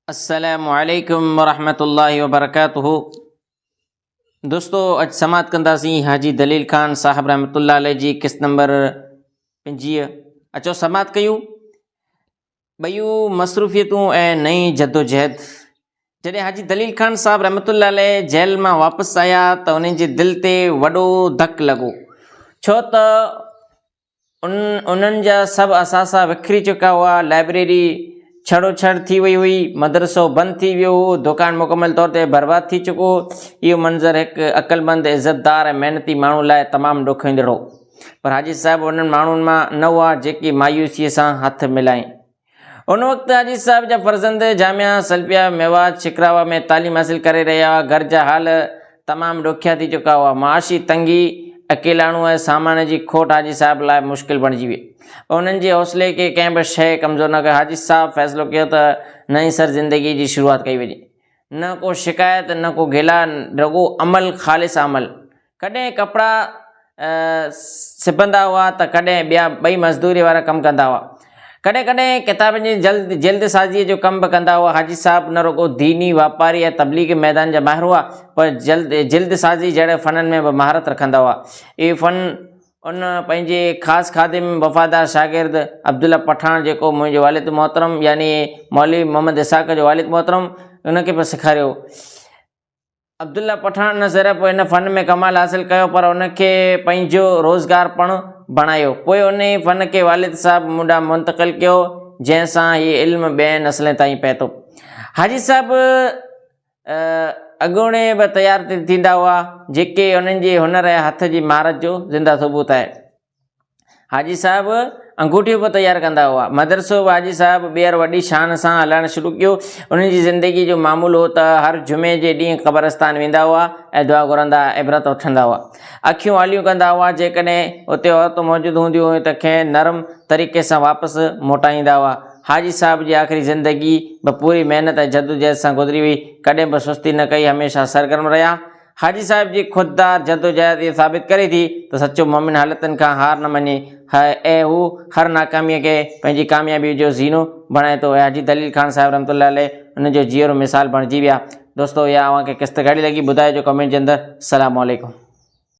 अस्सलामुअलैकुम वरहमतुल्लाहि वबरकातुहू। दोस्तों अज समात कंदासीं हाजी दलील खान साहब रहमतुल्लाह अलैह जी किस्त नंबर 25। अचो समात कयूं। ॿयूं मसरूफ़ियतूं ऐं नई जद्दोजहद। जॾहिं हाजी दलील खान साहब रहमतुल्लाह अलैह जेल मां वापसि आया त उन्हनि जे दिलि ते वॾो धकु लॻो, छो त उन्हनि जा सभु असासा विखरी चुका हुआ। लाइब्रेरी छड़ो छड़ थी वई हुई, मदरसो बंदि थी वियो हो, दुकान मुकमल तौर ते बर्बाद थी चुको। इहो मंज़र हिकु अक़लमंद इज़तदार ऐं महिनती माण्हू लाइ तमामु ॾुखोईंदड़ो, पर हाजी साहिब उन्हनि माण्हुनि मां न हुआ जेकी मायूसीअ सां हथ मिलाइनि। उन वक़्तु हाजी साहिब जा फर्ज़ंद जामिया सलफिया मेवात शिकरावा में तालीम हासिल करे रहिया हुआ। घर जा हाल तमामु ॾुखिया थी चुका हुआ। माशी तंगी, अकेलाणो ऐं सामान जी खोट हाजी साहिब लाइ मुश्किल बणिजी हुई। उन्हनि जे हौसले खे कंहिं बि शइ कमज़ोर न कयो। हाजी साहिब फ़ैसिलो कयो त नई सर ज़िंदगी जी शुरूआत कई वञे। न को शिकायत, न को गिला, रुॻो अमल, ख़ालिस अमल। कॾहिं कपिड़ा सिबंदा हुआ त कॾहिं ॿिया ॿई मज़दूरी वारा कमु कंदा हुआ। कॾहिं कॾहिं किताबनि जी जल्दसाज़ीअ जो कमु बि कंदा हुआ। हाजी साहिब न रुॻो दीनी, वापारी ऐं तबलीगी मैदान जा माहिर हुआ, पर जल्दसाज़ी जहिड़े फ़ननि में बि महारत रखंदा हुआ। इहे फ़न उन पंहिंजे ख़ासि ख़ादिम वफ़ादार शागिर्द अब्दुल्ला पठान, जेको मुंहिंजो वालिद मोहतरम यानी मौलवी मोहम्मद इसाक़ जो वालिद मोहतरम, उनखे बि सेखारियो। अब्दुल्ला पठान न सिर्फ़ु इन फ़न में कमाल हासिल कयो, पर उनखे पंहिंजो रोज़गार पिणु बणायो। पोइ उन फ़न खे वालिद साहिब मुंॾा मुंतक़िल कयो, जंहिंसां हीअ इल्मु ॿिए नस्ल ताईं पए थो। हाजी साहिब अॻूणे बि तयारु थींदा हुआ, जेके उन्हनि जे हुनर ऐं हथ जी महारत जो ज़िंदा सबूत आहे। हाजी साहिब अंगूठियूं बि तयारु कंदा हुआ। मदरसो बि हाजी साहिब ॿीहर वॾी शान सां हलाइणु शुरू कयो। उन्हनि जी ज़िंदगी जो मामूल हो त हर जुमे जे ॾींहुं क़बरस्तान वेंदा हुआ ऐं दुआ घुरंदा, इबरत वठंदा हुआ, अखियूं आलियूं कंदा हुआ। जेकॾहिं उते औरतूं मौजूदु हूंदियूं हुयूं त कंहिं नरम तरीक़े सां वापसि मोटाईंदा हुआ। हाजी साहिब जी आख़िरी ज़िंदगी बि पूरी महिनत ऐं जद्दोजहद सां गुज़री हुई। कॾहिं बि सुस्ती न कई, हमेशह सरगर्म रहिया। हाजी साहिब जी ख़ुददार जद्दोजहद इहो साबित करे थी त सचो मोमिन हालतुनि खां हार न मञे ऐं हू हर नाकामीअ खे पंहिंजी कामयाबी जो ज़ीनो बणाए थो। हाजी दलील खान साहिब रहमतुल्लाह अलैह हुनजो जीअरो मिसाल बणिजी विया। दोस्तों, इहा अव्हांखे किस्त कहिड़ी लॻी ॿुधाइजो कमेंट जे अंदरि। अस्सलामु अलैकुम।